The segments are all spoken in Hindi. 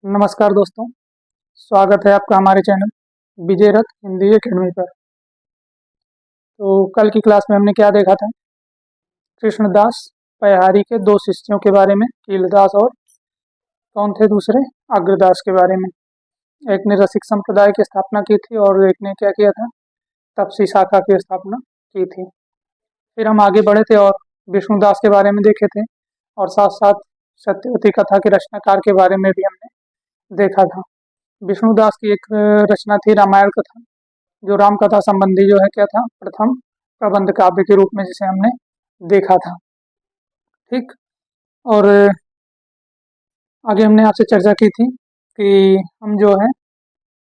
नमस्कार दोस्तों, स्वागत है आपका हमारे चैनल विजय रथ हिंदी एकेडमी पर। तो कल की क्लास में हमने क्या देखा था? कृष्णदास पयहारी के दो शिष्यों के बारे में, कीलदास और कौन थे दूसरे? अग्रदास के बारे में। एक ने रसिक संप्रदाय की स्थापना की थी और एक ने क्या किया था? तपसी शाखा की स्थापना की थी। फिर हम आगे बढ़े थे और विष्णुदास के बारे में देखे थे और साथ साथ सत्यवती कथा के रचनाकार के बारे में भी हमने देखा था। विष्णुदास की एक रचना थी रामायण कथा, जो राम कथा संबंधी जो है क्या था, प्रथम प्रबंध काव्य के रूप में, जिसे हमने देखा था। ठीक। और आगे हमने आपसे चर्चा की थी कि हम जो है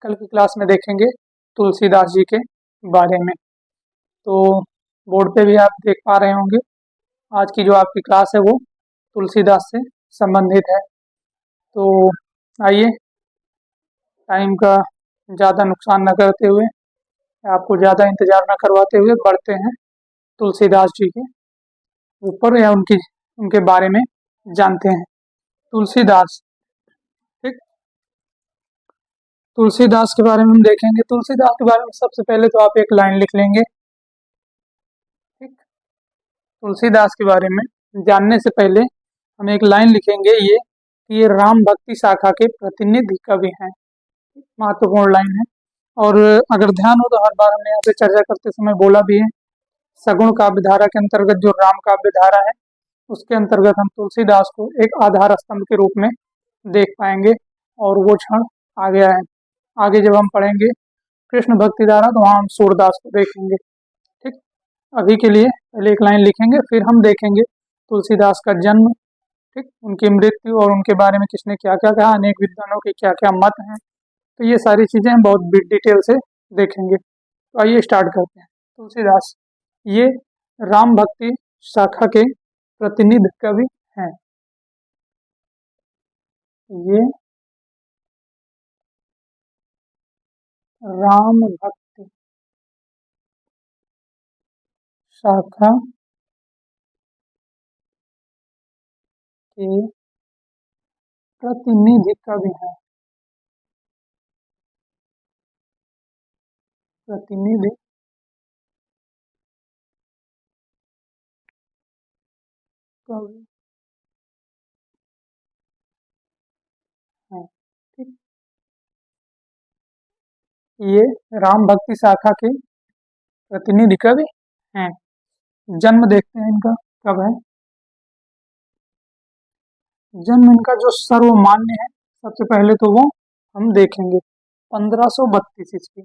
कल की क्लास में देखेंगे तुलसीदास जी के बारे में। तो बोर्ड पे भी आप देख पा रहे होंगे, आज की जो आपकी क्लास है वो तुलसीदास से संबंधित है। तो आइए, टाइम का ज़्यादा नुकसान न करते हुए, आपको ज़्यादा इंतजार न करवाते हुए बढ़ते हैं तुलसीदास जी के ऊपर या उनके बारे में जानते हैं। तुलसीदास। ठीक। तुलसीदास के बारे में हम देखेंगे। तुलसीदास के बारे में सबसे पहले तो आप एक लाइन लिख लेंगे। ठीक। तुलसीदास के बारे में जानने से पहले हम एक लाइन लिखेंगे, ये कि ये राम भक्ति शाखा के प्रतिनिधि कवि हैं। महत्वपूर्ण लाइन है। और अगर ध्यान हो तो हर बार हमने यहाँ पे चर्चा करते समय बोला भी है, सगुण काव्य धारा के अंतर्गत जो राम काव्य धारा है, उसके अंतर्गत हम तुलसीदास को एक आधार स्तंभ के रूप में देख पाएंगे और वो क्षण आ गया है। आगे जब हम पढ़ेंगे कृष्ण भक्ति धारा तो वहाँ हम सूरदास को देखेंगे। ठीक। अभी के लिए पहले एक लाइन लिखेंगे, फिर हम देखेंगे तुलसीदास का जन्म, ठीक, उनकी मृत्यु और उनके बारे में किसने क्या क्या कहा, अनेक विद्वानों के क्या क्या मत हैं। तो ये सारी चीज़ें हम बहुत डिटेल से देखेंगे। तो आइए स्टार्ट करते हैं। तुलसीदास ये राम भक्ति शाखा के प्रतिनिधि कवि हैं। ये राम भक्ति शाखा के प्रतिनिधि कवि हैं। प्रतिनिधि कवि हैं। ठीक। ये राम भक्ति शाखा के प्रतिनिधि कवि हैं। जन्म देखते हैं इनका कब है। जन्म इनका जो सर्वमान्य है, सबसे पहले तो वो हम देखेंगे 1532 ईस्वी।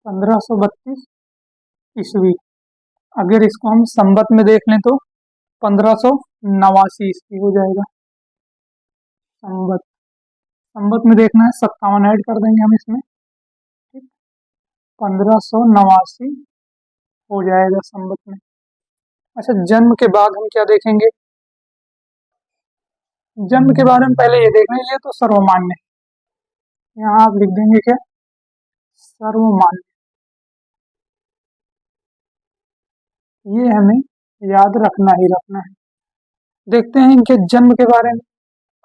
1532 ईस्वी। अगर इसको हम संवत में देख लें तो 1589 ईस्वी हो जाएगा। संवत, संवत में देखना है 57 ऐड कर देंगे हम इसमें। ठीक। 1589 हो जाएगा संवत में। अच्छा, जन्म के बाद हम क्या देखेंगे? जन्म के बारे में पहले ये देख रहे हैं, ये तो सर्वमान्य है। यहाँ आप लिख देंगे क्या? सर्वमान्य। ये हमें याद रखना ही रखना है। देखते हैं इनके जन्म के बारे में।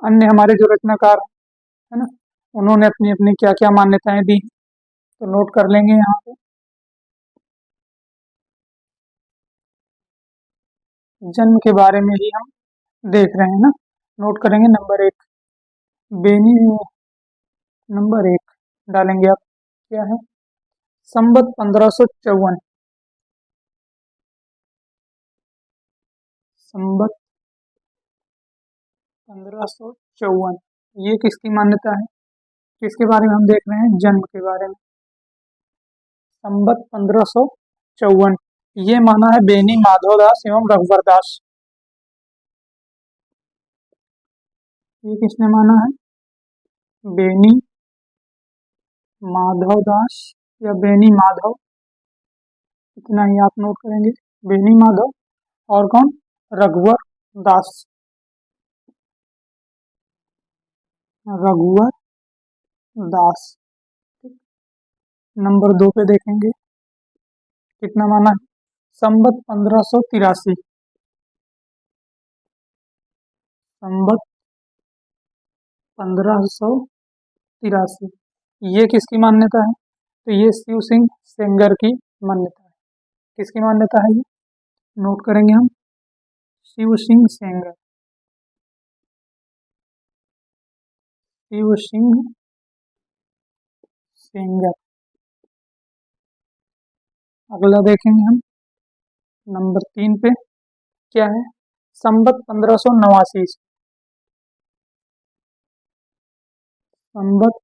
अन्य हमारे जो रचनाकार है ना, उन्होंने अपनी अपनी क्या क्या मान्यताएं दी, तो नोट कर लेंगे यहाँ पे। जन्म के बारे में ही हम देख रहे हैं ना, नोट करेंगे। नंबर एक, बेनी। नंबर एक डालेंगे आप, क्या है? संवत 1554। संवत 1554, ये किसकी मान्यता है? किसके बारे में हम देख रहे हैं? जन्म के बारे में। संवत 1554 ये माना है बेनी माधवदास एवं रघुवर दास। ये किसने माना है? बेनी माधवदास या बेनी माधव, इतना ही आप नोट करेंगे। बेनी माधव और कौन? रघुवर दास। रघुवर दास। ठीक। नंबर दो पे देखेंगे कितना माना है। संवत 1583। संवत 1583। ये किसकी मान्यता है? तो ये शिव सिंह सेंगर की मान्यता है। किसकी मान्यता है ये? नोट करेंगे हम, शिव सिंह सेंगर। शिव सिंह सेंगर। अगला देखेंगे हम नंबर 3 पे क्या है? संवत 1589। संवत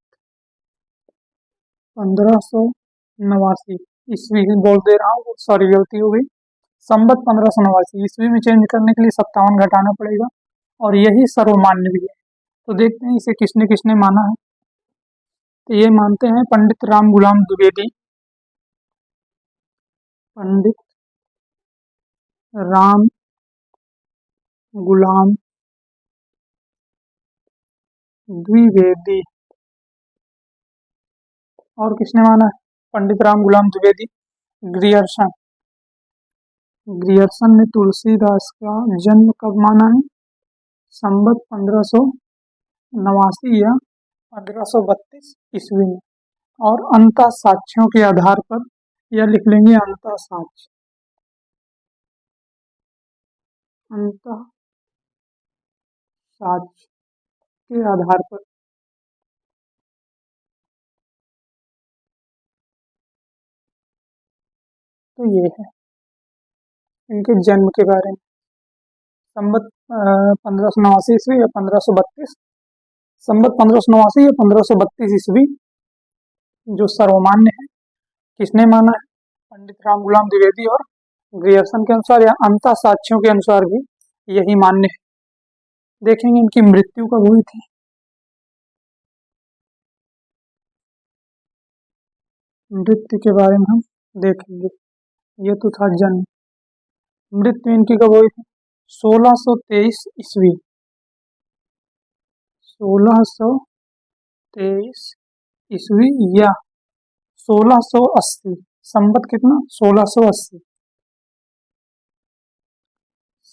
1589 ईस्वी बोल दे रहा हूँ, सॉरी गलती हो गई। संवत 1589 ईस्वी में चेंज करने के लिए 57 घटाना पड़ेगा और यही सर्वमान्य भी है। तो देखते हैं इसे किसने किसने माना है। तो ये मानते हैं पंडित राम गुलाम द्विवेदी। पंडित राम गुलाम द्विवेदी। और किसने माना है? पंडित राम गुलाम द्विवेदी। ग्रियर्सन। ग्रियर्सन ने तुलसीदास का जन्म कब माना है? संवत 1589 या 1532 ईस्वी में। और अंतः साक्ष्यों के आधार पर यह लिख लेंगे, अंतः साक्ष्य। अंतः साक्ष्य के आधार पर। तो ये है इनके जन्म के बारे में। संवत 1589 ईस्वी या 1532। संवत 1589 या 1532 ईस्वी जो सर्वमान्य है। किसने माना है? पंडित राम गुलाम द्विवेदी और ग्रियर्सन के अनुसार या अंतः साक्ष्यों के अनुसार भी यही मान्य है। देखेंगे इनकी मृत्यु कब हुई थी। मृत्यु के बारे में हम देखेंगे। ये तो था जन्म। मृत्यु इनकी कब हुई थी? 1623 ईस्वी। 1623 ईस्वी या 1680। संवत कितना? 1680।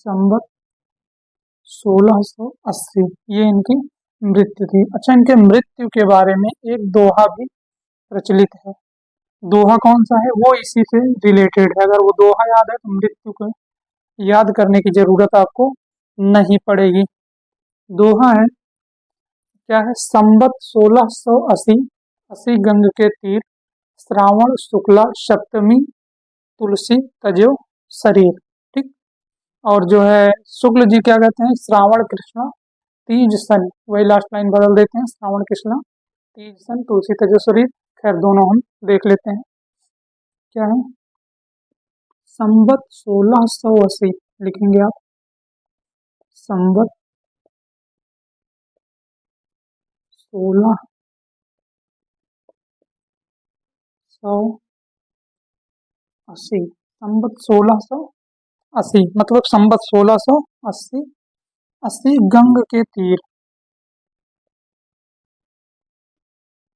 संवत 1680 ये इनकी मृत्यु थी। अच्छा, इनके मृत्यु के बारे में एक दोहा भी प्रचलित है। दोहा कौन सा है? वो इसी से रिलेटेड है। अगर वो दोहा याद है तो मृत्यु को याद करने की जरूरत आपको नहीं पड़ेगी। दोहा है क्या है? संवत 1680 अस्सी गंग के तीर, श्रावण शुक्ला सप्तमी, तुलसी तजो शरीर। ठीक। और जो है शुक्ल जी क्या कहते हैं? श्रावण कृष्ण तीज सन। वही लास्ट लाइन बदल देते हैं, श्रावण कृष्ण तीज सन तुलसी तजो शरीर। खैर दोनों हम देख लेते हैं क्या है। संवत 1680 लिखेंगे आप। संवत 1680। संवत 1680 मतलब संवत 1680। 80 गंग के तीर।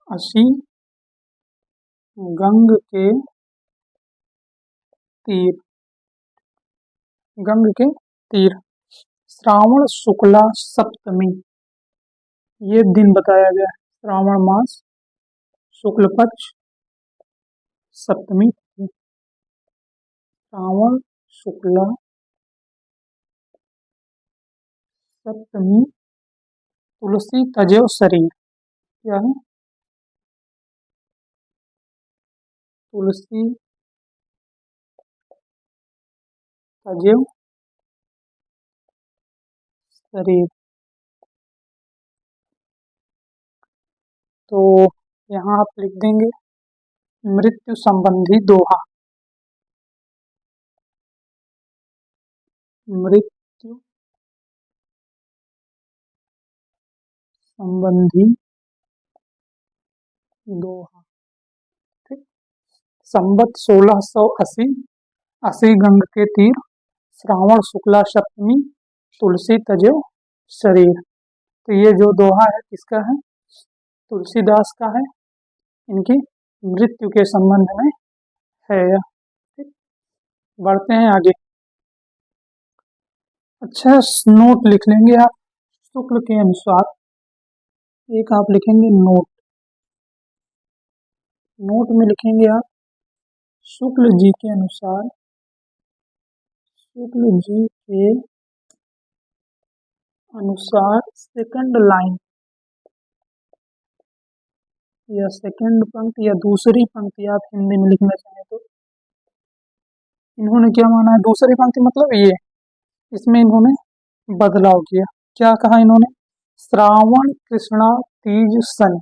80 गंग के तीर। गंग के तीर। श्रावण शुक्ला सप्तमी ये दिन बताया गया है। श्रावण मास शुक्ल पक्ष सप्तमी तिथि। श्रावण शुक्ला सप्तमी तुलसी तजो शरीर। क्या है? तुलसी तजो शरीर। तो यहाँ आप लिख देंगे मृत्यु संबंधी दोहा। मृत्यु संबंधी दोहा। ठीक। संवत 1680 80 गंग के तीर, श्रावण शुक्ला सप्तमी, तुलसी तजो शरीर। तो ये जो दोहा है किसका है? तुलसीदास का है। इनकी मृत्यु के संबंध में है यह। ठीक। बढ़ते हैं आगे। अच्छा, नोट लिख लेंगे आप शुक्ल के अनुसार। एक आप लिखेंगे नोट। नोट में लिखेंगे आप शुक्ल जी के अनुसार, शुक्ल जी के अनुसार सेकंड लाइन या सेकंड पंक्ति या दूसरी पंक्ति आप हिंदी में लिखना चाहें तो, इन्होंने क्या माना है दूसरी पंक्ति मतलब ये, इसमें इन्होंने बदलाव किया। क्या कहा इन्होंने? श्रावण कृष्णा तीज सन।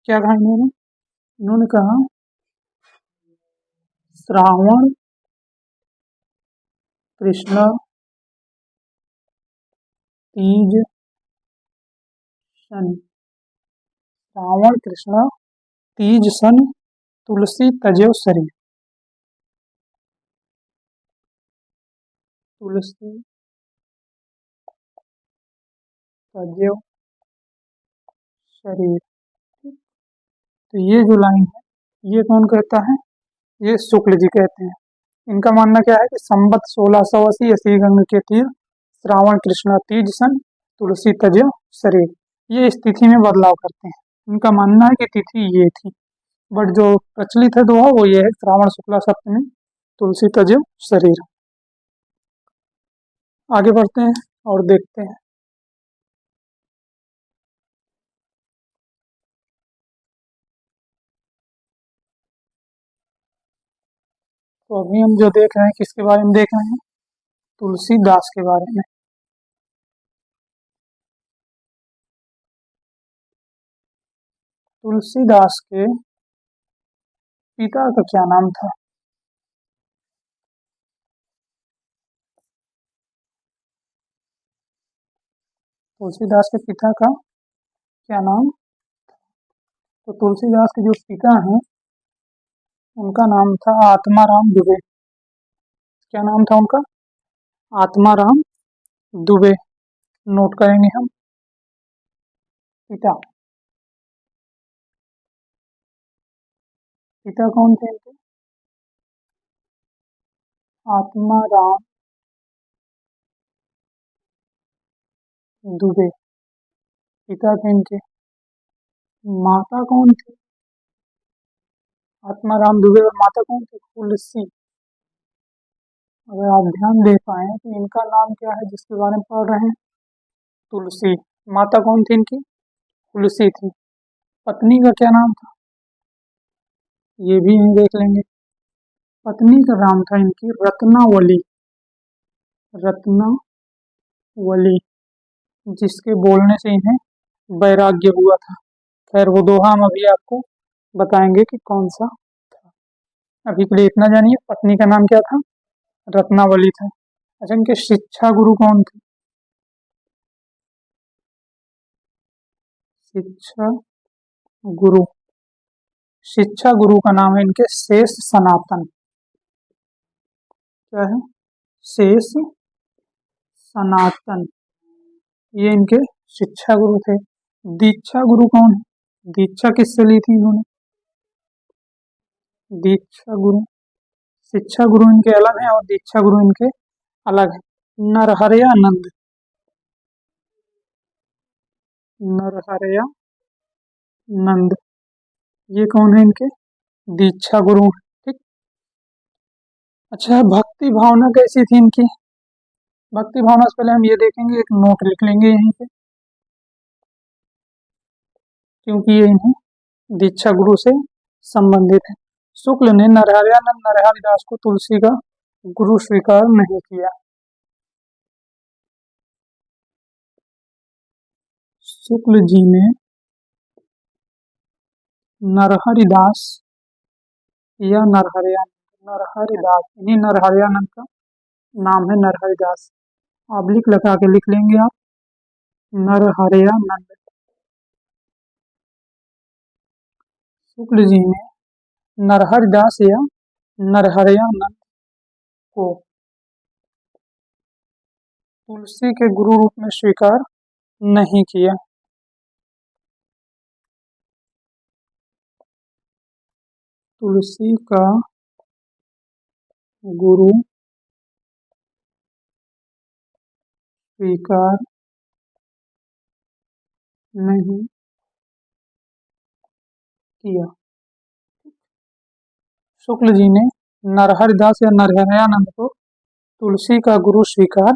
क्या कहा इन्होंने? इन्होंने कहा श्रावण कृष्णा तीज सन, श्रावण कृष्णा तीज सन तुलसी तजो शरीर। तुलसी तजो शरीर। तो ये जो लाइन है ये कौन कहता है? ये शुक्ल जी कहते हैं। इनका मानना क्या है कि संवत 1680 ईस्वी गंग के तीर श्रावण कृष्णा तीज सन तुलसी तजो शरीर, ये इस तिथि में बदलाव करते हैं। उनका मानना है कि तिथि ये थी, बट जो प्रचलित है दोहा वो ये है श्रावण शुक्ला सप्तमी तुलसी तजो शरीर। आगे बढ़ते हैं और देखते हैं। तो अभी हम जो देख रहे हैं किसके बारे में देख रहे हैं? तुलसीदास के बारे में। तुलसीदास के पिता का क्या नाम था? तुलसीदास के पिता का क्या नाम? तो तुलसीदास के जो पिता हैं उनका नाम था आत्माराम दुबे। क्या नाम था उनका? आत्माराम दुबे। नोट करेंगे हम। पिता, पिता कौन थे इनके? आत्माराम दुबे पिता थे इनके। माता कौन थी? आत्माराम दुबे और माता कौन थी? तुलसी। अगर आप ध्यान दे पाए तो इनका नाम क्या है जिसके बारे में पढ़ रहे हैं? तुलसी। माता कौन थी इनकी? तुलसी थी। पत्नी का क्या नाम था? ये भी हम देख लेंगे। पत्नी का नाम था इनकी रत्नावली। रत्नावली, जिसके बोलने से इन्हें वैराग्य हुआ था। खैर वो दोहा हम अभी आपको बताएंगे कि कौन सा था। अभी के लिए इतना जानिए, पत्नी का नाम क्या था? रत्नावली था। अच्छा, इनके शिक्षा गुरु कौन थे? शिक्षा गुरु, शिक्षा गुरु का नाम है इनके शेष सनातन। क्या है? शेष सनातन, ये इनके शिक्षा गुरु थे। दीक्षा गुरु कौन है? दीक्षा किससे ली थी इन्होंने? दीक्षा गुरु, शिक्षा गुरु इनके अलग हैं और दीक्षा गुरु इनके अलग है। नरहरयानंद, नरहरयानंद, ये कौन है इनके? दीक्षा गुरु हैं, ठीक। अच्छा, भक्ति भावना कैसी थी इनकी? भक्ति भावना से पहले हम ये देखेंगे, एक नोट लिख लेंगे यहीं पे, क्योंकि ये इन्हें दीक्षा गुरु से संबंधित है। शुक्ल ने नरहरयानंद नरहरिदास को तुलसी का गुरु स्वीकार नहीं किया। शुक्ल जी ने नरहरिदास या नरहरयानंद, नरहरिदास, इन्हीं नरहरयानंद का नाम है नरहरिदास। आप लगा के लिख लेंगे आप, नरहरयानंद। शुक्ल जी ने नरहरिदास या नरहरयानंद को तुलसी के गुरु रूप में स्वीकार नहीं किया। तुलसी का गुरु स्वीकार नहीं किया। शुक्ल जी ने नरहरिदास या नरहरयानंद को तुलसी का गुरु स्वीकार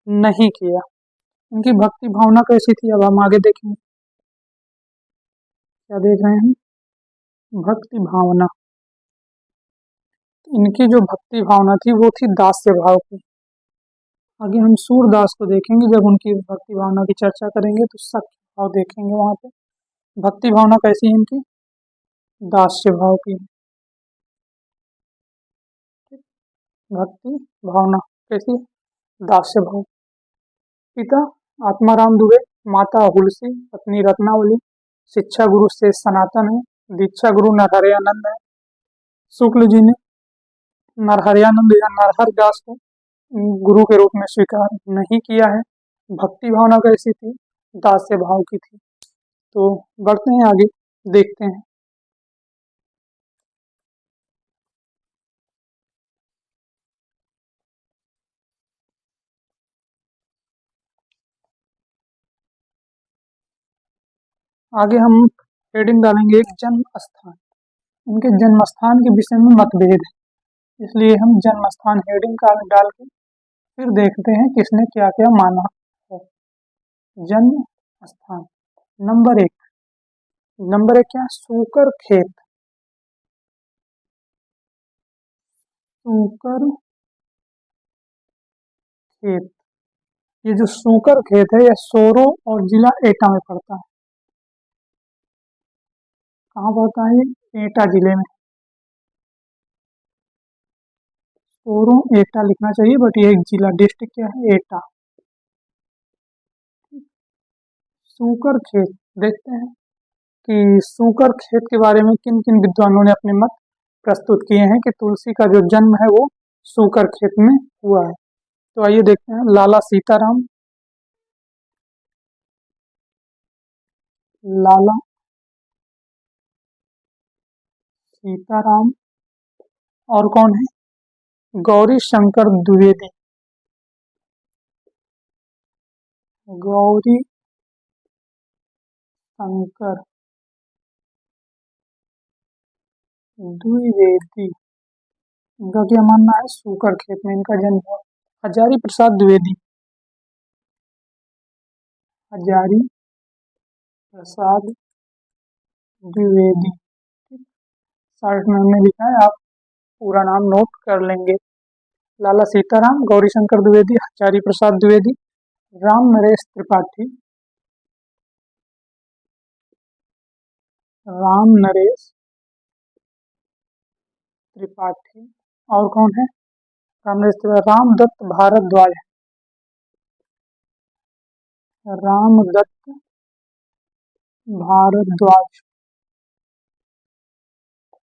नहीं किया। इनकी भक्ति भावना कैसी थी, अब हम आगे देखेंगे। क्या देख रहे हैं? भक्ति भावना। इनकी जो भक्ति भावना थी वो थी दास्य भाव की। आगे हम सूरदास को देखेंगे, जब उनकी भक्ति भावना की चर्चा करेंगे तो सख्य भाव देखेंगे वहां पे। भक्ति भावना कैसी है इनकी? दास्य भाव की। भक्ति भावना कैसी? दास्य भाव। पिता आत्माराम दुबे, माता हुलसी, पत्नी रत्नावली, शिक्षा गुरु से सनातन है, दीक्षा गुरु नरहरयानंद है। शुक्ल जी ने नरहरयानंद या नरहरदास को गुरु के रूप में स्वीकार नहीं किया है। भक्ति भावना कैसी थी? दास्य भाव की थी। तो बढ़ते हैं आगे, देखते हैं। आगे हम हेडिंग डालेंगे एक जन्म स्थान। इनके जन्म स्थान के विषय में मतभेद है, इसलिए हम जन्म स्थान हेडिंग का डाल के फिर देखते हैं किसने क्या क्या माना है। जन्म स्थान नंबर एक क्या? सूकर खेत। सूकर खेत, ये जो सूकर खेत है यह सोरो और जिला एटा में पड़ता है। कहाँ पड़ता है? एटा जिले में। सोरो एटा लिखना चाहिए, बट ये एक जिला, डिस्ट्रिक्ट क्या है? एटा। सूकर खेत, देखते हैं कि सूकर खेत के बारे में किन किन विद्वानों ने अपने मत प्रस्तुत किए हैं कि तुलसी का जो जन्म है वो सूकर खेत में हुआ है। तो आइए देखते हैं। लाला सीताराम, लाला सीताराम, और कौन है? गौरी शंकर द्विवेदी। गौरी शंकर द्विवेदी, इनका क्या मानना है? सूकर खेत में इनका जन्म हुआ। हजारी प्रसाद द्विवेदी, हजारी प्रसाद द्विवेदी, शॉर्ट में हमने लिखा है, आप पूरा नाम नोट कर लेंगे। लाला सीताराम, गौरी शंकर द्विवेदी, हजारी प्रसाद द्विवेदी, राम नरेश त्रिपाठी, राम नरेश त्रिपाठी, और कौन है? राम नरेश त्रिपाठी, रामदत्त भारद्वाज, रामदत्त भारद्वाज,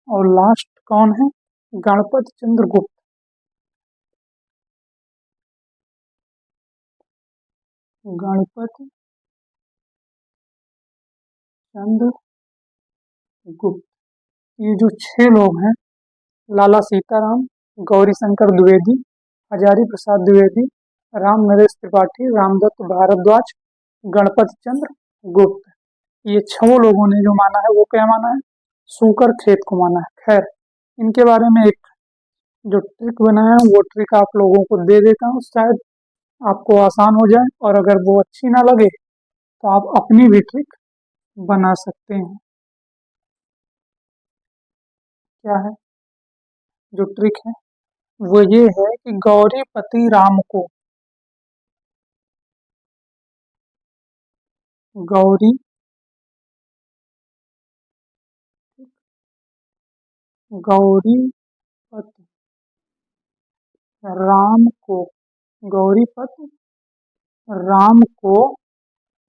और लास्ट कौन है? गणपत चंद्र गुप्त। गणपत चंद्र गुप्त, ये जो 6 लोग हैं, लाला सीताराम, गौरी शंकर द्विवेदी, हजारी प्रसाद द्विवेदी, राम नरेश त्रिपाठी, रामदत्त भारद्वाज, गणपत चंद्र गुप्त, ये 6 लोगों ने जो माना है वो क्या माना है? सूकर खेत को माना है। खैर, इनके बारे में एक जो ट्रिक बनाया है वो ट्रिक आप लोगों को दे देता हूँ, शायद आपको आसान हो जाए, और अगर वो अच्छी ना लगे तो आप अपनी भी ट्रिक बना सकते हैं। क्या है जो ट्रिक है? वो ये है कि गौरीपति राम को, गौरी गौरीपति राम को, गौरीपति राम को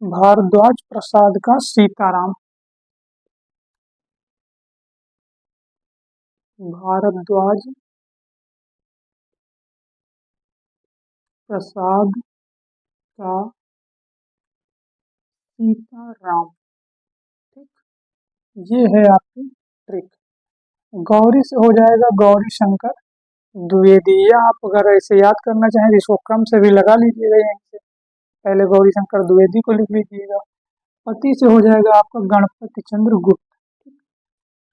भारद्वाज प्रसाद का सीताराम, भारद्वाज प्रसाद का सीताराम। ठीक, ये है आपकी ट्रिक। गौरी से हो जाएगा गौरी शंकर द्विवेदी, या आप अगर ऐसे याद करना चाहें इसको क्रम से भी लगा लीजिएगा, यहीं से पहले गौरी शंकर द्विवेदी को लिख लीजिएगा। पति से हो जाएगा आपका गणपति चंद्र गुप्त।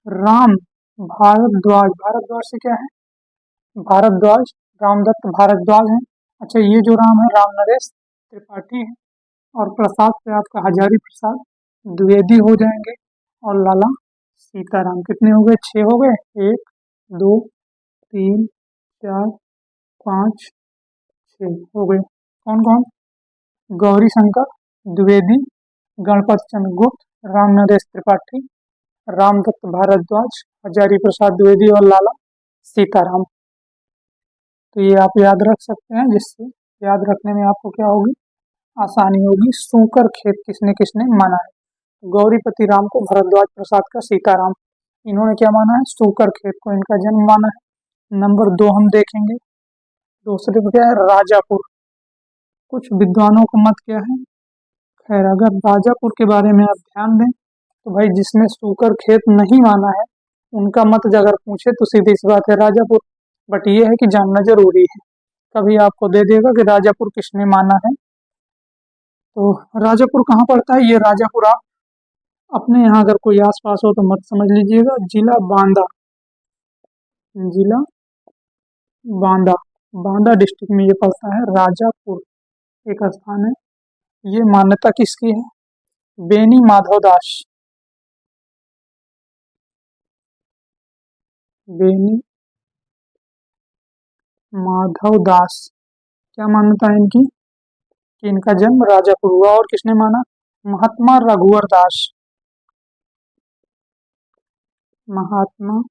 राम भारद्वाज, भारद्वाज से क्या है? भारद्वाज, रामदत्त भारद्वाज है। अच्छा, ये जो राम है राम नरेश त्रिपाठी है। और प्रसाद से आपका हजारी प्रसाद द्विवेदी हो जाएंगे। और लाला सीताराम। कितने हो गए? 6 हो गए। 1 2 3 4 5 6 हो गए। कौन कौन? गौरी शंकर द्विवेदी, गणपत चंद्र गुप्त, राम नरेश त्रिपाठी, रामदत्त भारद्वाज, हजारी प्रसाद द्विवेदी और लाला सीताराम। तो ये आप याद रख सकते हैं, जिससे याद रखने में आपको क्या होगी? आसानी होगी। सूकर खेत किसने किसने माना है? गौरीपति राम को, भरद्वाज प्रसाद का सीताराम। इन्होंने क्या माना है? सूकर खेत को इनका जन्म माना है। नंबर 2 हम देखेंगे। दूसरे पे क्या है? राजापुर। कुछ विद्वानों का मत क्या है? खैर, अगर राजापुर के बारे में आप ध्यान दें तो भाई जिसने सूकर खेत नहीं माना है उनका मत अगर पूछे तो सीधी सी बात है राजापुर। बट ये है कि जानना जरूरी है, कभी आपको दे देगा कि राजापुर किसने माना है। तो राजापुर कहाँ पड़ता है? ये राजापुर आप अपने यहाँ अगर कोई आसपास हो तो मत समझ लीजिएगा। जिला बांदा, जिला बांदा, बांदा डिस्ट्रिक्ट में ये पड़ता है राजापुर, एक स्थान है। ये मान्यता किसकी है? बेनी माधव दास, बेनी माधव दास। क्या मान्यता है इनकी? कि इनका जन्म राजापुर हुआ। और किसने माना? महात्मा रघुवर दास, महात्मा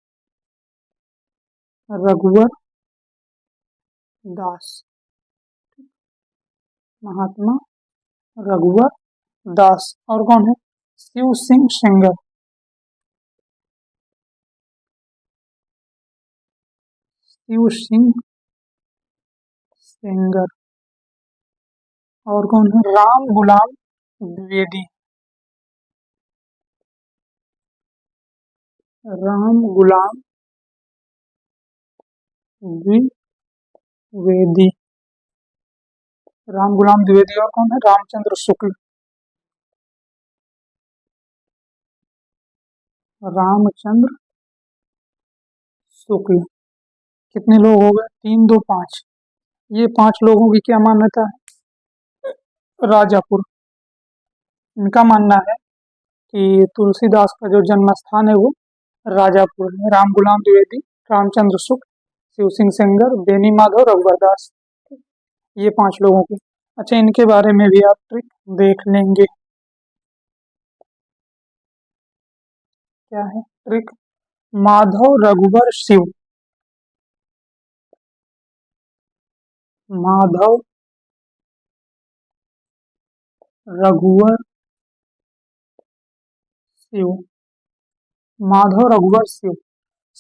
रघुवर दास, महात्मा रघुवर दास। और कौन है? शिव सिंह सेंगर, शिव सिंह सेंगर। और कौन है? राम गुलाम द्विवेदी, राम गुलाम द्विवेदी, राम गुलाम द्विवेदी। और कौन है? रामचंद्र शुक्ल, रामचंद्र शुक्ल। कितने लोग हो गए? 3 2 5। ये 5 लोगों की क्या मान्यता है? राजापुर। इनका मानना है कि तुलसीदास का जो जन्म स्थान है वो राजापुर है। राम गुलाम द्विवेदी, रामचंद्र शुक्ल, शिव सिंह सेंगर, बेनी माधव, रघुवर दास। ये 5 लोगों की। अच्छा, इनके बारे में भी आप ट्रिक देख लेंगे। क्या है ट्रिक? माधव रघुवर शिव, माधव रघुवर शिव, माधव रघुवर शिव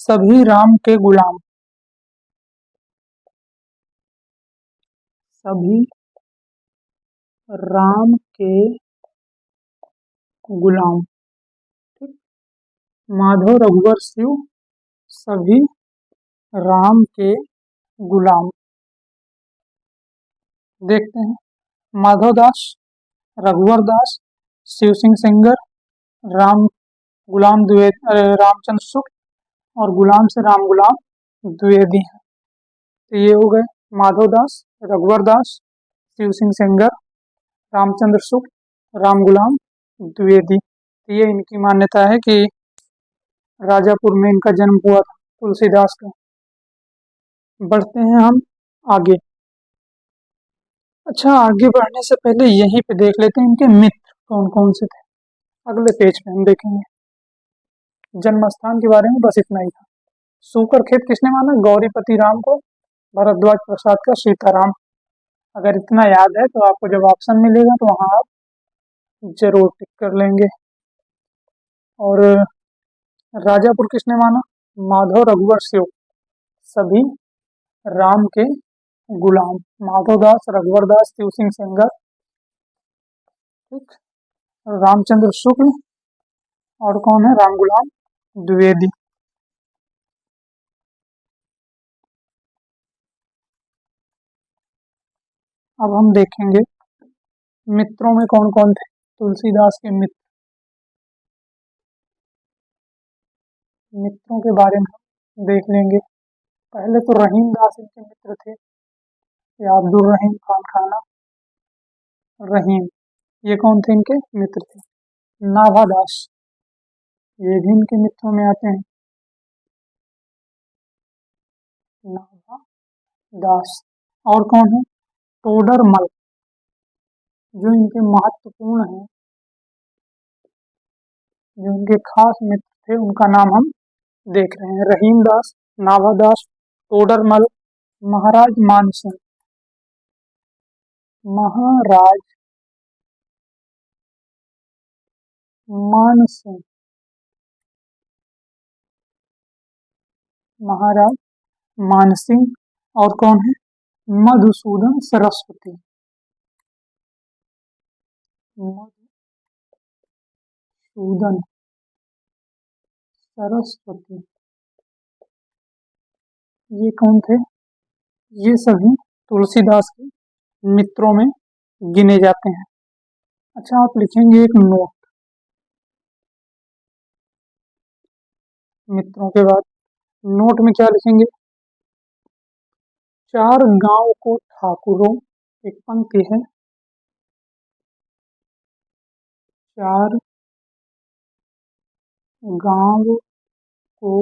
सभी राम के गुलाम, सभी राम के गुलाम। ठीक। माधव रघुवर शिव सभी राम के गुलाम। देखते हैं। माधव दास, रघुवर दास, शिव सिंह सेंगर, राम गुलाम द्विवेदी, रामचंद्र शुक्ल और गुलाम से राम गुलाम द्विवेदी हैं। तो ये हो गए माधव दास, रघुवर दास, शिव सिंह सेंगर, रामचंद्र शुक्ल, राम गुलाम द्विवेदी। तो ये इनकी मान्यता है कि राजापुर में इनका जन्म हुआ था, तुलसीदास का। बढ़ते हैं हम आगे। अच्छा, आगे बढ़ने से पहले यहीं पे देख लेते हैं इनके मित्र कौन कौन से थे। अगले पेज पे हम देखेंगे। जन्म स्थान के बारे में बस इतना ही था। सूकर खेत किसने माना? गौरीपति राम को, भरद्वाज प्रसाद का सीताराम। अगर इतना याद है तो आपको जब ऑप्शन मिलेगा तो वहां आप जरूर टिक कर लेंगे। और राजापुर किसने माना? माधव रघुवर शिव सभी राम के गुलाम, माधव दास, रघुवर दास, शिव सिंह सेंगर, ठीक, रामचंद्र शुक्ल और कौन है? राम गुलाम द्विवेदी। अब हम देखेंगे मित्रों में कौन कौन थे तुलसीदास के मित्र। मित्रों के बारे में हम देख लेंगे। पहले तो रहीम दास इनके मित्र थे, या अब्दुल रहीम खान खाना रहीम, ये कौन थे? इनके मित्र थे। नाभा दास, ये भी इनके मित्रों में आते हैं। नाभा दास। और कौन है? टोडरमल, जो इनके महत्वपूर्ण हैं, जो इनके खास मित्र थे, उनका नाम हम देख रहे हैं। रहीम दास, नाभा दास, टोडरमल, महाराज मानसिंह। महाराज मानसिंह, महाराज मानसिंह। और कौन है? मधुसूदन सरस्वती, मधुसूदन सरस्वती, ये कौन थे? ये सभी तुलसीदास के मित्रों में गिने जाते हैं। अच्छा, आप लिखेंगे एक नोट मित्रों के बाद। नोट में क्या लिखेंगे? चार गांव को ठाकुरों, एक पंक्ति है, चार गांव को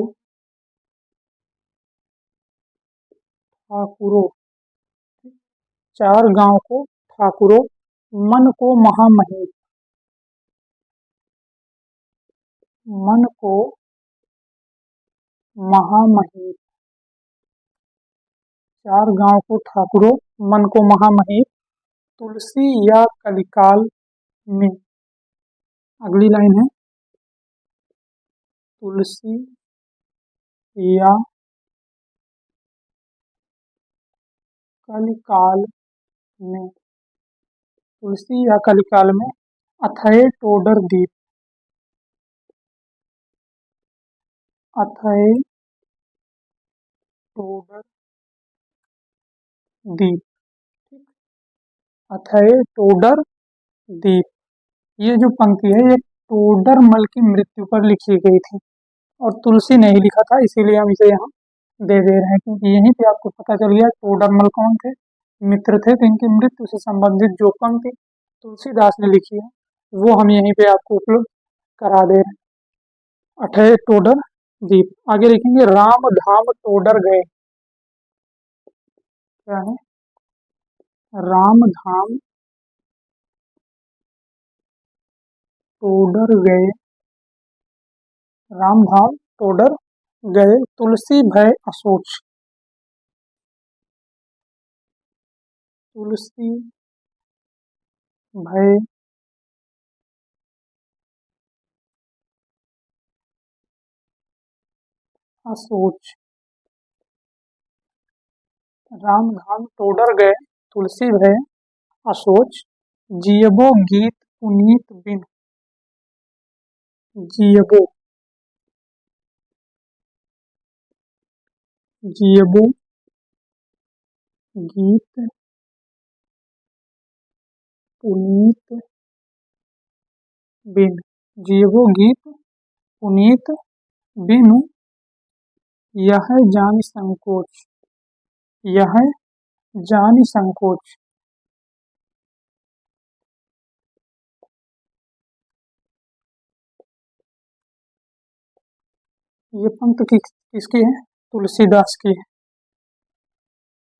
ठाकुरों, चार गांव को ठाकुरों, मन को महामहिम, मन को महामहिम, चार गांव को ठाकुरों, मन को महामहिम, तुलसी या कलिकाल में। अगली लाइन है, तुलसी या कलिकाल में, तुलसी या कलिकाल में, अथय टोडर दीप, अथय टोडर दीप, अथय टोडर दीप। ये जो पंक्ति है, ये टोडरमल की मृत्यु पर लिखी गई थी, और तुलसी ने ही लिखा था, इसीलिए हम इसे यहाँ दे रहे हैं, क्योंकि यहीं पे आपको पता चल गया टोडरमल कौन थे, मित्र थे। तो इनकी मृत्यु से संबंधित जो पंक्ति तुलसीदास ने लिखी है, वो हम यहीं पे आपको उपलब्ध करा दे रहे हैं। अठे टोडर दीप। आगे लिखेंगे राम धाम टोडर गए। क्या है? राम धाम टोडर गए, राम धाम टोडर गए, तुलसी भय असोच, तुलसी भय असोच, राम धाम टोडर गए, तुलसी भय असोच, जियबो गीत पुनीत बिन, जियबो, जियबो गीत पुनीत बिन, जियबो गीत पुनीत बिनु, यह जान संकोच, यह जान संकोच। ये पंक्ति किसकी है? तुलसीदास की है।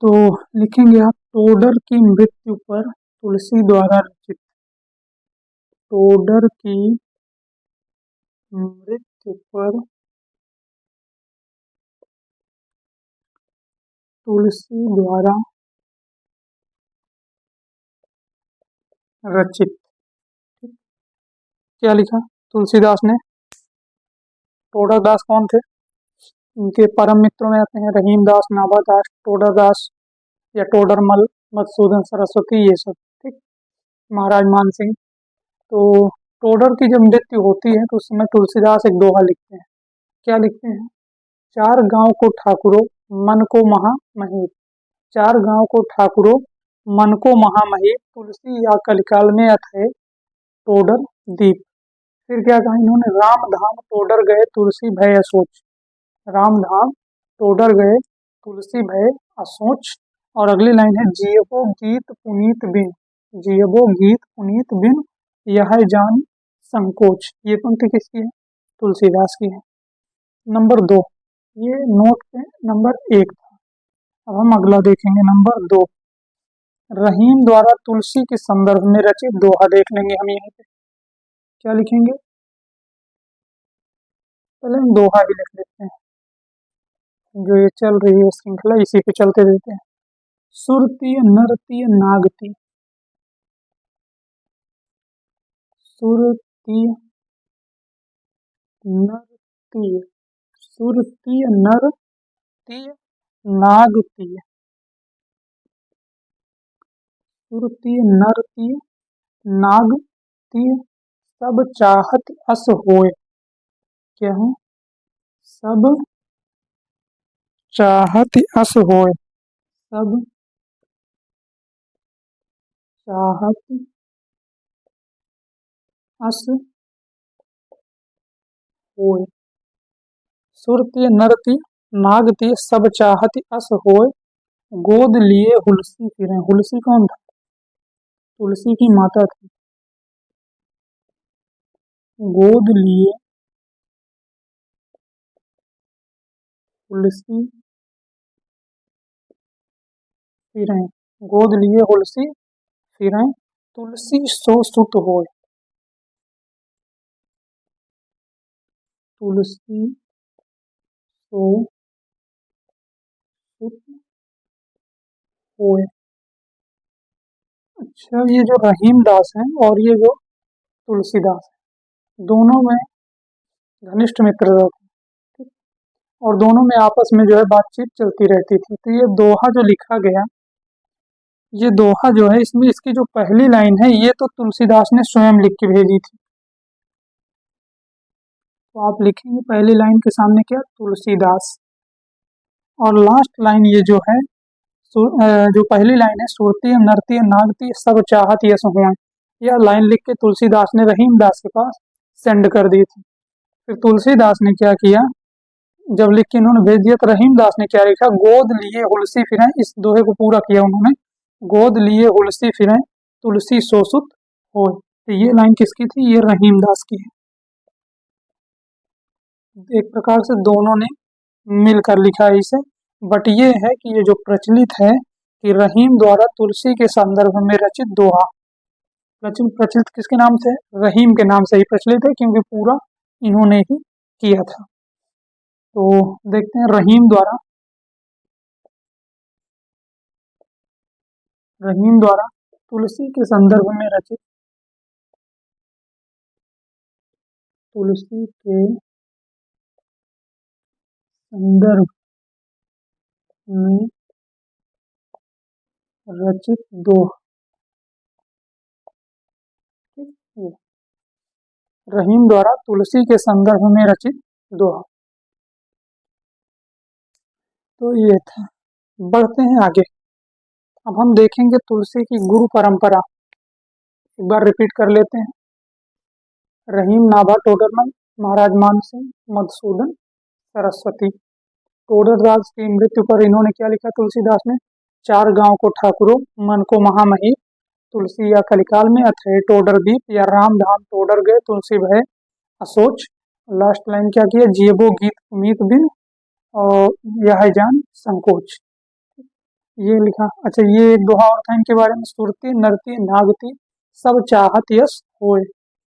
तो लिखेंगे आप टोडर की मृत्यु पर तुलसी द्वारा रचित, टोडर की मृत्यु पर तुलसी द्वारा रचित। क्या लिखा तुलसीदास ने? टोडर दास कौन थे? इनके परम मित्रों में आते हैं रहीम दास, नाभा दास, टोडर दास या टोडरमल, मधुसूदन सरस्वती, ये सब। ठीक। महाराज मानसिंह। तो टोडर की जब मृत्यु होती है, तो उस समय तुलसीदास एक दोहा लिखते हैं। क्या लिखते हैं? चार गांव को ठाकुरों, मन को महामहिम, चार गांव को ठाकुरों, मन को महामहिम, तुलसी या कलिकाल में अथय टोडर दीप। फिर क्या कहा इन्होंने? राम धाम टोडर गए, तुलसी भय असोच। राम धाम टोडर गए तुलसी भय असोच। और अगली लाइन है जियबो गीत पुनीत बिन, जियबो गीत पुनीत बिन यह जान संकोच। ये पंक्ति किसकी है? तुलसीदास की है। नंबर 2, ये नोट पे नंबर 1 था। अब हम अगला देखेंगे नंबर 2, रहीम द्वारा तुलसी के संदर्भ में रचित दोहा देख लेंगे हम यहीं पे। क्या लिखेंगे? पहले हम दोहा ही लिख लेते हैं, जो ये चल रही है श्रृंखला इसी पे चलते देते हैं। सुरती नरती नागती, सुरती नरती, सुरती नरती नागती, सुरती नरती नागती सब चाहत अस होए। क्या है? सब चाहत अस होए, सब चाहत अस होए। सुरती नरती नागती सब चाहत अस होए, गोद लिए हुलसी फिरें। हुलसी कौन था? तुलसी की माता थी। गोद लिए हुलसी फिरें, गोद लिए हुलसी फिरें, तुलसी सो सुत होए। तुलसी सो सुत होए। अच्छा, ये जो रहीम दास है और ये जो तुलसीदास है, दोनों में घनिष्ठ मित्रता थी। ठीक? और दोनों में आपस में जो है बातचीत चलती रहती थी। तो ये दोहा जो लिखा गया, ये दोहा जो है इसमें इसकी जो पहली लाइन है ये तो तुलसीदास ने स्वयं लिख के भेजी थी। तो आप लिखेंगे पहली लाइन के सामने क्या? तुलसीदास। और लास्ट लाइन ये जो है जो पहली लाइन है सुरती नरती नागती सब चाहत यस हुआ, यह लाइन लिख के तुलसीदास ने रहीम दास के पास सेंड कर दी थी। फिर तुलसीदास ने क्या किया, जब लिख के इन्होंने भेज दिया तो रहीम दास ने क्या लिखा, गोद लिए हुलसी फिरें। इस दोहे को पूरा किया उन्होंने, गोद लिए हुलसी फिरें तुलसी सोसुत हो। तो ये लाइन किसकी थी? ये रहीम दास की है। एक प्रकार से दोनों ने मिलकर लिखा है इसे। बट ये है कि ये जो प्रचलित है कि रहीम द्वारा तुलसी के संदर्भ में रचित दोहा, प्रचलित प्रचलित किसके नाम से? रहीम के नाम से ही प्रचलित है, क्योंकि पूरा इन्होंने ही किया था। तो देखते हैं रहीम द्वारा तुलसी के संदर्भ में रचित, तुलसी के संदर्भ में रचित दोहा। ये रहीम द्वारा तुलसी के संदर्भ में रचित दोहा। तो ये था। बढ़ते हैं आगे। अब हम देखेंगे तुलसी की गुरु परंपरा। एक बार रिपीट कर लेते हैं। रहीम नाभा टोडरमल, महाराज मान सिंह, मधुसूदन सरस्वती। टोडरदास की मृत्यु पर इन्होंने क्या लिखा तुलसीदास ने? चार गांव को ठाकुरों, मन को महामही, तुलसी या कलिकाल में अथय टोडर दीप, या राम धाम टोडर गए तुलसी भय असोच। लास्ट लाइन क्या किया? जियबो गीत पुनीत बिन और यह जान संकोच। ये लिखा। अच्छा, ये एक दोहा और था इनके बारे में, सुरती नरती नागती सब चाहत यस होए।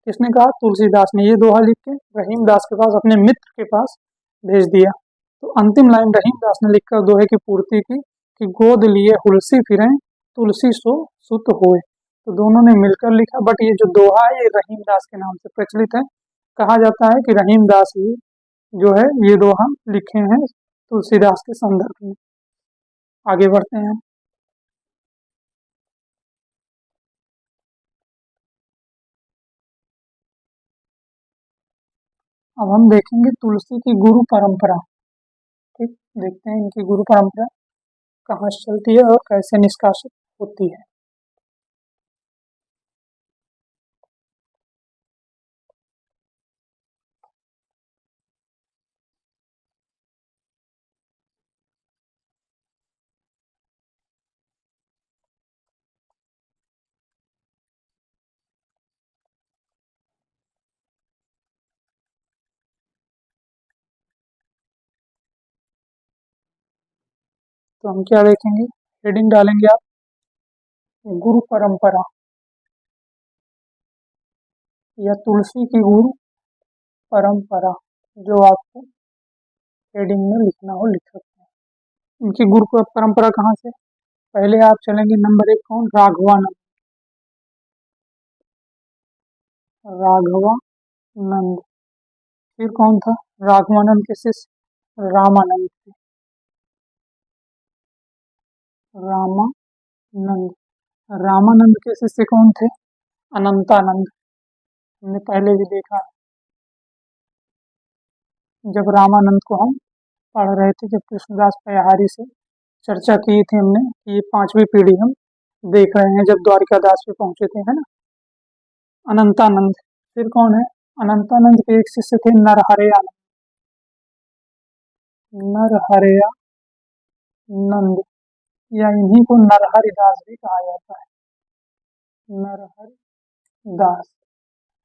किसने कहा? तुलसीदास ने। ये दोहा लिख के रहीम दास के पास, अपने मित्र के पास भेज दिया। तो अंतिम लाइन रहीम दास ने लिखकर दोहे की पूर्ति की कि गोद लिए हुलसी फिरें तुलसी सो सुत होए। तो दोनों ने मिलकर लिखा, बट ये जो दोहा है ये रहीम दास के नाम से प्रचलित है। कहा जाता है कि रहीम दास ही जो है ये दोहा लिखे हैं तुलसीदास के संदर्भ में। आगे बढ़ते हैं। अब हम देखेंगे तुलसी की गुरु परंपरा। ठीक, देखते हैं इनकी गुरु परंपरा कहाँ से चलती है और कैसे निष्कासित होती है। तो हम क्या देखेंगे, हेडिंग डालेंगे आप गुरु परंपरा या तुलसी की गुरु परंपरा, जो आपको हेडिंग में लिखना हो लिख सकते हैं। इनकी गुरु परंपरा कहाँ से, पहले आप चलेंगे नंबर 1 कौन, राघवानंद। राघवानंद, फिर कौन था, राघवानंद के शिष्य रामानंद थे। रामानंद, रामानंद के शिष्य कौन थे, अनंतानंद। हमने पहले भी देखा है, जब रामानंद को हम पढ़ रहे थे, जब कृष्णदास पयहारी से चर्चा की थी हमने कि ये 5वीं पीढ़ी हम देख रहे हैं, जब द्वारिकादास पे पहुंचे थे, है ना। अनंतानंद, फिर कौन है, अनंतानंद के एक शिष्य थे नरहरयानंद। नरहरयानंद, या इन्हीं को नरहरिदास भी कहा जाता है, नरहरिदास।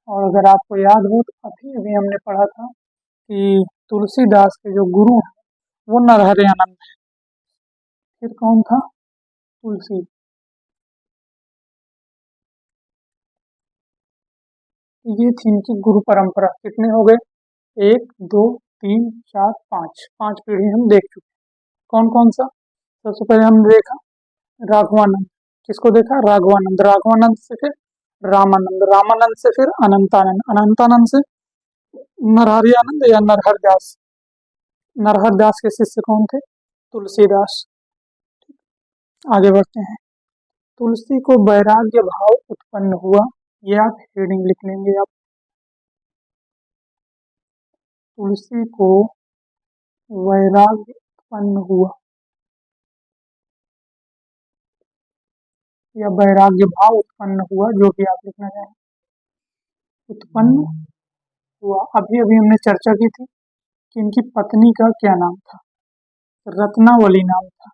और अगर आपको याद हो तो अभी अभी हमने पढ़ा था कि तुलसीदास के जो गुरु हैं वो नरहरयानंद है। फिर कौन था, तुलसी। ये थी इनकी गुरु परंपरा। कितने हो गए, 1 2 3 4 5, 5 पीढ़ी हम देख चुके। कौन कौन सा, सबसे पहले हमने देखा राघवानंद। किसको देखा, राघवानंद। राघवानंद से फिर रामानंद, रामानंद से फिर अनंतानंद, अनंतानंद से नरहरियानंद या नरहरदास। नरहरदास के शिष्य कौन थे, तुलसीदास। आगे बढ़ते हैं। तुलसी को वैराग्य भाव उत्पन्न हुआ, ये आप हेडिंग लिख लेंगे आप, तुलसी को वैराग्य उत्पन्न हुआ या वैराग्य भाव उत्पन्न हुआ, जो भी आप लिखना चाहें। उत्पन्न हुआ, अभी अभी हमने चर्चा की थी कि इनकी पत्नी का क्या नाम था, रत्नावली नाम था।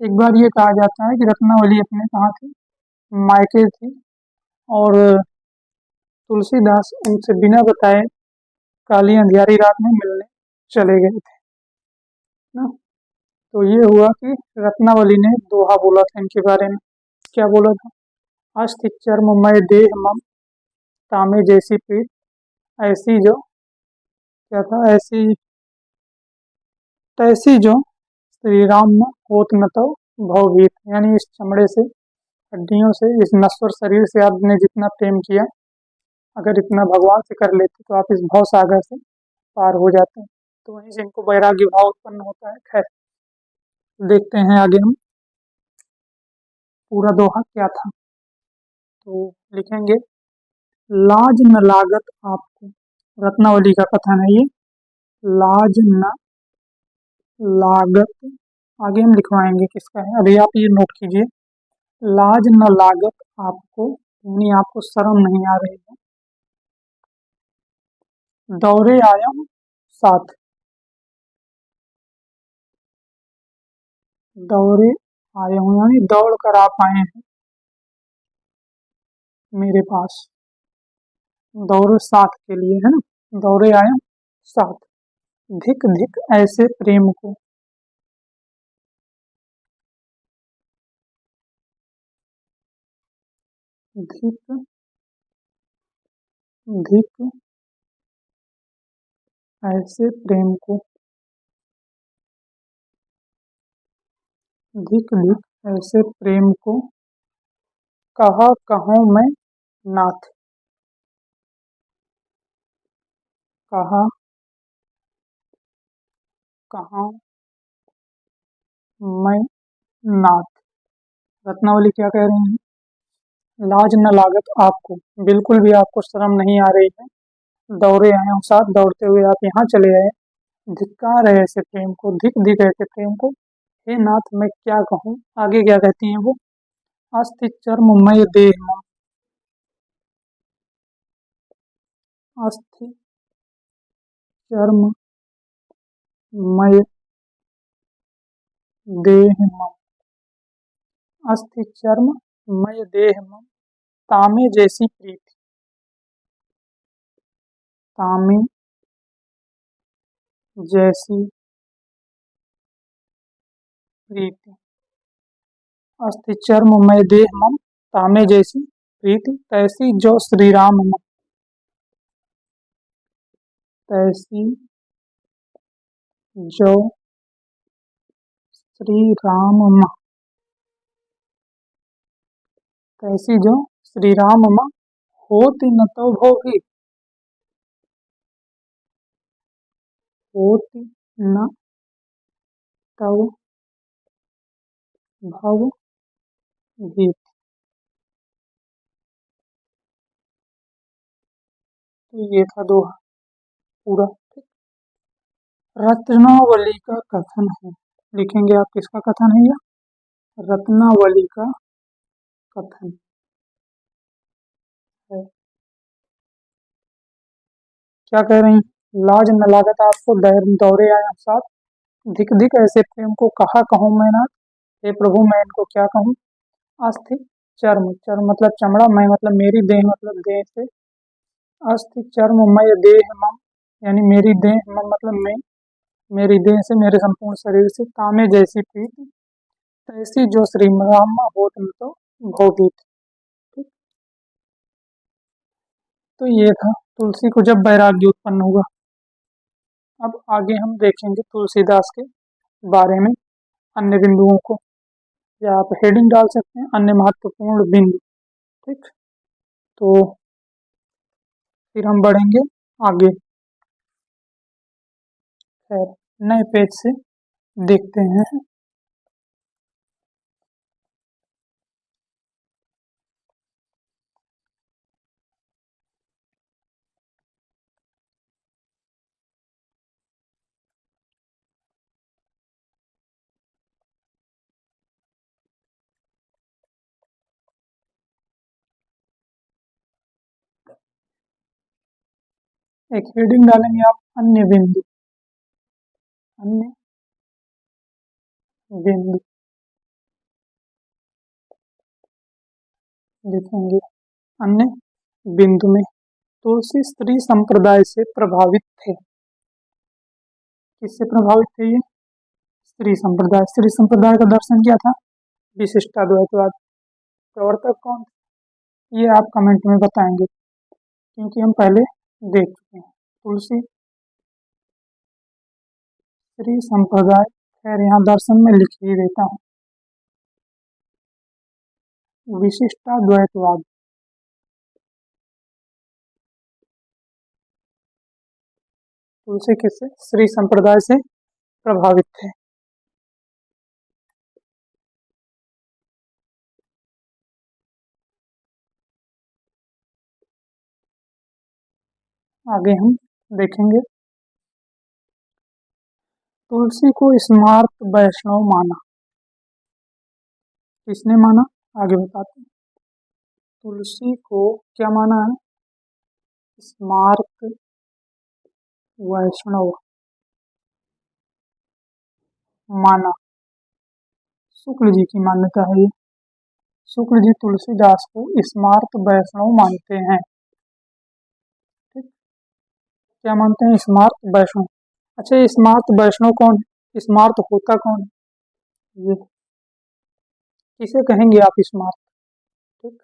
एक बार ये कहा जाता है कि रत्नावली अपने कहाँ थी, मायके थी, और तुलसीदास उनसे बिना बताए काली अंधियारी रात में मिलने चले गए थे ना। तो ये हुआ कि रत्नावली ने दोहा बोला था इनके बारे में। क्या बोला था, अस्थि चर्ममय देह मम, तामे जैसी पीठ, ऐसी जो, क्या था, ऐसी तैसी जो श्री राम न होत न तो भवभीत। यानी इस चमड़े से, हड्डियों से, इस नश्वर शरीर से आपने जितना प्रेम किया, अगर इतना भगवान से कर लेते तो आप इस भव सागर से पार हो जाते हैं। तो वहीं से इनको वैराग्य भाव उत्पन्न होता है। खैर, देखते हैं आगे हम पूरा दोहा क्या था। तो लिखेंगे, लाज न लागत आपको, रत्नावली का कथन है ये, लाज न लागत, आगे हम लिखवाएंगे किसका है, अभी आप ये नोट कीजिए, लाज न लागत आपको, यानी आपको शर्म नहीं आ रही है, दौरे आया हूँ साथ, दौरे आए हूँ यानी दौड़ कर आप आए हैं मेरे पास, दौरे साथ के लिए, है ना, दौरे आया हूँ साथ। धिक धिक ऐसे प्रेम को, धिक धिक ऐसे प्रेम को, धिक धिक ऐसे प्रेम को, कहा कहूँ मैं नाथ, कहा कहाँ मैं नाथ। रत्नावली क्या कह रही हैं, लाज न लागत आपको, बिल्कुल भी आपको शर्म नहीं आ रही है, दौड़े आए हूँ साथ, दौड़ते हुए आप यहाँ चले आए, धिक्कार है ऐसे प्रेम को, धिक धिक ऐसे प्रेम को, हे नाथ मैं क्या कहूँ। आगे क्या कहती हैं वो, अस्थि चर्ममय देह मम, अस्थि चर्ममय देह मम, अस्थि चर्ममय देह मम, तामे जैसी प्रीति, तामे जैसी प्रीति। अस्ति चर्म मय देह मम, तामे जैसी प्रीति, तैसी जो श्री राम मम। तैसी जो श्री राम मम। तैसी जो श्री राम मम, होति न तो भोगी। होति न तव भव गीत। तो ये था दोहा पूरा। रत्नावली का कथन है, लिखेंगे आप किसका कथन है यह? रत्नावली का कथन है। क्या कह रही हैं? लाज न लागत आपको दौरे आया साथ, धिक धिक ऐसे प्रेम को कहा कहूँ मैं नाथ। हे प्रभु मैं इनको क्या कहूँ। अस्थि चर्म, चर्म मतलब चमड़ा, मैं मतलब मेरी, देह मतलब देह से। अस्थि चर्म मय देह मम, यानी मेरी देह, मम मतलब मैं, मेरी देह से, मेरे संपूर्ण शरीर से। तामे जैसी प्रीति, तैसी जो श्री राम होत न तो भोगित। ठीक, तो ये था तुलसी को जब वैराग्य उत्पन्न हुआ। अब आगे हम देखेंगे तुलसीदास के बारे में अन्य बिंदुओं को, या आप हेडिंग डाल सकते हैं अन्य महत्वपूर्ण बिंदु। ठीक, तो फिर हम बढ़ेंगे आगे। खैर नए पेज से देखते हैं। एक हेडिंग डालेंगे आप, अन्य बिंदु। अन्य बिंदु लिखेंगे। अन्य बिंदु में तुलसी स्त्री संप्रदाय से प्रभावित थे। किससे प्रभावित थे ये? स्त्री संप्रदाय। स्त्री संप्रदाय का दर्शन क्या था? विशिष्टाद्वैतवाद। प्रवर्तक कौन? ये आप कमेंट में बताएंगे, क्योंकि हम पहले देख चुके हैं। तुलसी स्त्री संप्रदाय, खैर यहाँ दर्शन में लिख ही देता हूँ। विशिष्टाद्वैतवाद। तुलसी किससे? स्त्री संप्रदाय से प्रभावित थे। आगे हम देखेंगे। तुलसी को स्मार्त वैष्णव माना। किसने माना? आगे बताते हैं। तुलसी को क्या माना है? स्मार्त वैष्णव माना। शुक्ल जी की मान्यता है ये। शुक्ल जी तुलसीदास को स्मार्त वैष्णव मानते हैं। ठीक, क्या मानते हैं? स्मार्त वैष्णव। अच्छा, ये स्मार्त वैष्णव कौन है? स्मार्त होता कौन है ये? किसे कहेंगे आप स्मार्त? ठीक,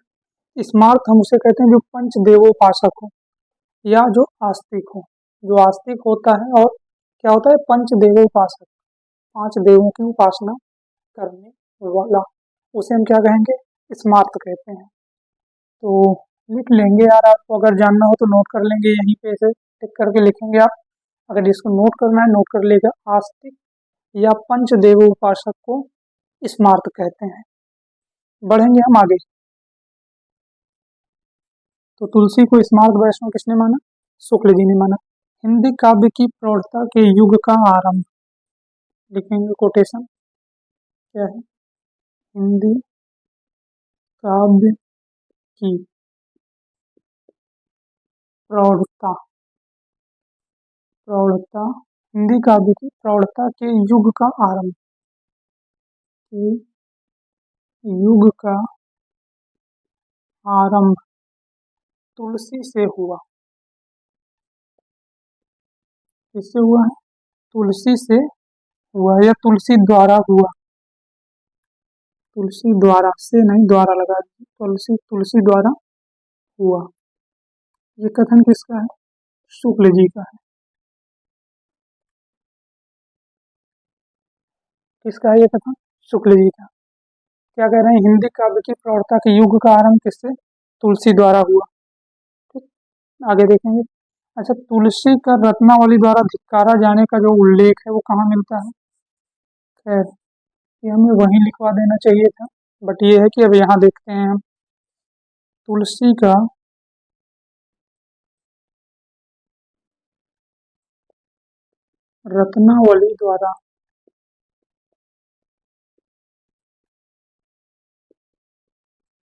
स्मार्त हम उसे कहते हैं जो पंच देवोपासक हो, या जो आस्तिक हो। जो आस्तिक होता है और क्या होता है? पंच देवोपासक, पांच देवों की उपासना करने वाला, उसे हम क्या कहेंगे? स्मार्त कहते हैं। तो लिख लेंगे यार, आपको अगर जानना हो तो नोट कर लेंगे, यहीं पे से टिक करके लिखेंगे आप। अगर जिसको नोट करना है नोट कर लेगा। आस्तिक या पंच देव उपासक को स्मार्त कहते हैं। बढ़ेंगे हम आगे। तो तुलसी को स्मार्त वैष्णव किसने माना? शुक्ल जी ने माना। हिंदी काव्य की प्रौढ़ता के युग का आरंभ। लिखेंगे कोटेशन, क्या है? हिंदी काव्य की प्रौढ़ता, प्रौढ़ता, हिंदी काव्य की प्रौढ़ता के युग का आरंभ, के युग का आरंभ तुलसी से हुआ। किससे हुआ है? तुलसी से हुआ, या तुलसी द्वारा हुआ। तुलसी द्वारा से नहीं, द्वारा लगा दीजिए, तुलसी तुलसी द्वारा हुआ। ये कथन किसका है? शुक्ल जी का है। किसका है ये कथन? शुक्ल जी का। क्या कह रहे हैं? हिंदी काव्य की प्रौढ़ता के युग का आरंभ किससे? तुलसी द्वारा हुआ। ठीक, आगे देखेंगे। अच्छा, तुलसी का रत्नावली द्वारा धिक्कारा जाने का जो उल्लेख है वो कहाँ मिलता है? खैर, ये हमें वहीं लिखवा देना चाहिए था, बट ये है कि अब यहाँ देखते हैं हम। तुलसी का रत्नावली द्वारा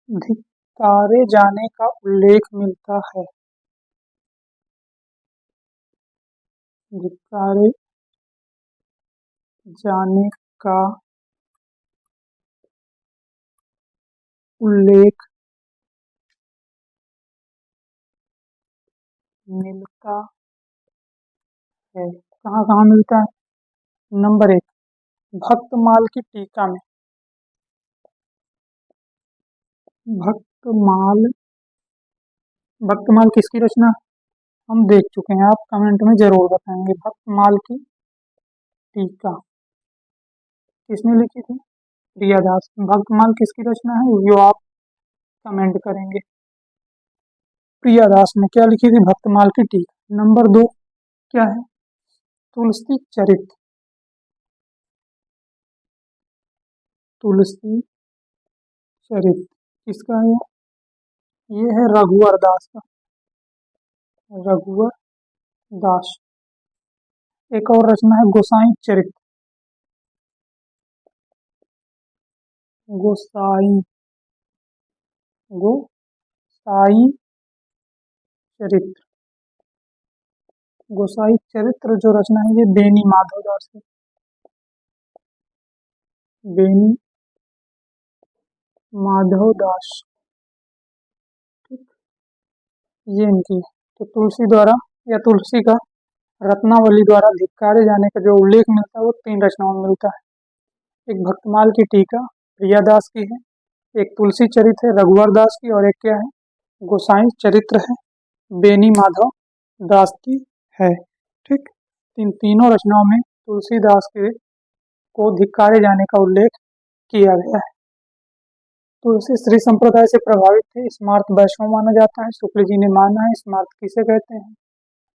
धिक्कारे जाने का उल्लेख मिलता है। धिक्कारे जाने का उल्लेख मिलता है। कहाँ कहाँ मिलता है? नंबर 1, भक्तमाल की टीका में। भक्तमाल, भक्तमाल किसकी रचना? हम देख चुके हैं, आप कमेंट में जरूर बताएंगे। भक्तमाल की टीका किसने लिखी थी? प्रियादास। भक्तमाल किसकी रचना है, यो आप कमेंट करेंगे। प्रियादास ने क्या लिखी थी? भक्तमाल की टीका। नंबर 2 क्या है? तुलसी चरित। तुलसी चरित किसका है? ये है रघुवर दास का। रघुवर दास। एक और रचना है गोसाई चरित। गोसाई, गोसाई चरित्र। गोसाई चरित्र जो रचना है ये बेनी माधव दास की। बेनी माधव दास। ठीक, ये इनकी है। तो तुलसी द्वारा या तुलसी का रत्नावली द्वारा धिक्कारे जाने का जो उल्लेख मिलता है वो 3 रचनाओं में मिलता है। एक भक्तमाल की टीका प्रियादास की है, एक तुलसी चरित है रघुवर दास की, और एक क्या है? गोसाई चरित्र है, बेनी माधव दास की है। ठीक, इन तीनों रचनाओं में तुलसीदास के को धिक्कारे जाने का उल्लेख किया गया है। तुलसी श्री संप्रदाय से प्रभावित थे, स्मार्त वैष्णव माना जाता है। शुक्ल जी ने माना है। स्मार्त किसे कहते हैं?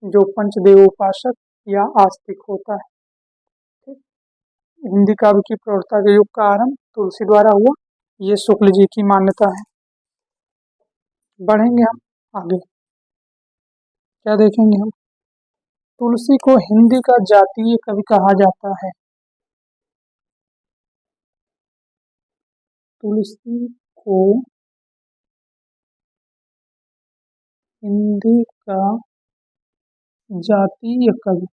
जो पंचदेव उपासक या आस्तिक होता है। ठीक, हिंदी काव्य की प्रौढ़ता के युग का आरंभ तुलसी द्वारा हुआ, ये शुक्ल जी की मान्यता है। बढ़ेंगे हम आगे, क्या देखेंगे हम? तुलसी को हिंदी का जातीय कवि कहा जाता है। तुलसी को हिंदी का जातीय कवि,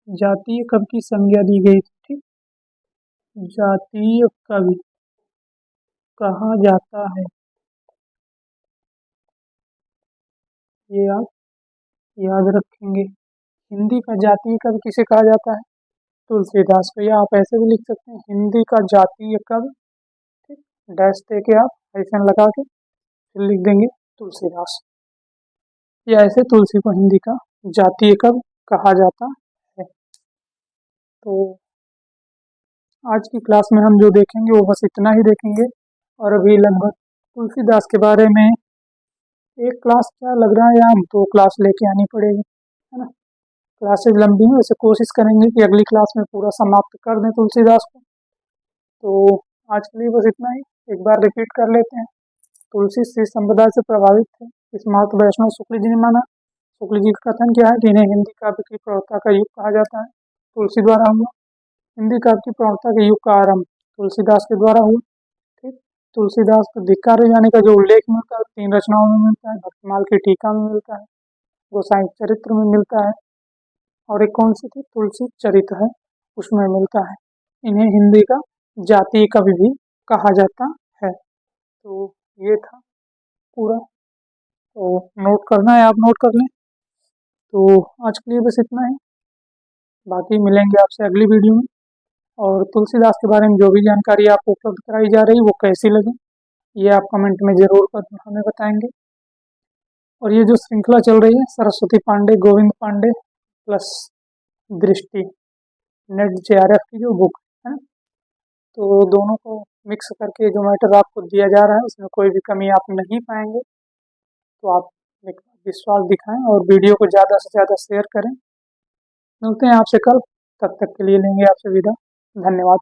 जातीय कवि की संज्ञा दी गई थी। ठीक, जातीय कवि कहा जाता है, ये आप याद रखेंगे। हिंदी का जातीय कवि किसे कहा जाता है? तुलसीदास को। या आप ऐसे भी लिख सकते हैं, हिंदी का जातीय कवि, ठीक, डैश दे के आप हाइफन लगा के फिर लिख देंगे तुलसीदास। या ऐसे तुलसी को हिंदी का जातीय कवि कहा जाता है। तो आज की क्लास में हम जो देखेंगे वो बस इतना ही देखेंगे। और अभी लगभग तुलसीदास के बारे में एक क्लास क्या लग रहा है, या 2 क्लास लेके आनी पड़ेगी, है ना। क्लासेज लंबी हैं, वैसे कोशिश करेंगे कि अगली क्लास में पूरा समाप्त कर दें तुलसीदास को। तो आज के लिए बस इतना ही, एक बार रिपीट कर लेते हैं। तुलसी श्री संप्रदाय से प्रभावित थे, स्मार्त वैष्णव शुक्ल जी ने माना। शुक्ल जी का कथन क्या है कि इन्हें हिंदी काव्य की प्रौढ़ता का युग कहा जाता है, तुलसी द्वारा हुआ। हिंदी काव्य की प्रौढ़ता के युग का आरंभ तुलसीदास के द्वारा हुआ। ठीक, तुलसीदास को धिक्कारे जाने का जो उल्लेख मिलता है 3 रचनाओं में मिलता है। भक्तमाल की टीका में मिलता है, गोसाई चरित्र में मिलता है, और एक कौन सी थी? तुलसी चरित है, उसमें मिलता है। इन्हें हिंदी का जातीय कवि भी कहा जाता है। तो ये था पूरा, तो नोट करना है, आप नोट कर लें। तो आज के लिए बस इतना ही, बाकी मिलेंगे आपसे अगली वीडियो में। और तुलसीदास के बारे में जो भी जानकारी आपको उपलब्ध कराई जा रही है वो कैसी लगी, ये आप कमेंट में ज़रूर हमें बताएंगे। और ये जो श्रृंखला चल रही है सरस्वती पांडे गोविंद पांडे प्लस दृष्टि नेट JRF की जो बुक है, तो दोनों को मिक्स करके जो मैटर आपको दिया जा रहा है उसमें कोई भी कमी आप नहीं पाएंगे। तो आप एक विश्वास दिखाएं और वीडियो को ज़्यादा से ज़्यादा शेयर करें। मिलते हैं आपसे कल, तब तक के लिए लेंगे आपसे विदा। धन्यवाद।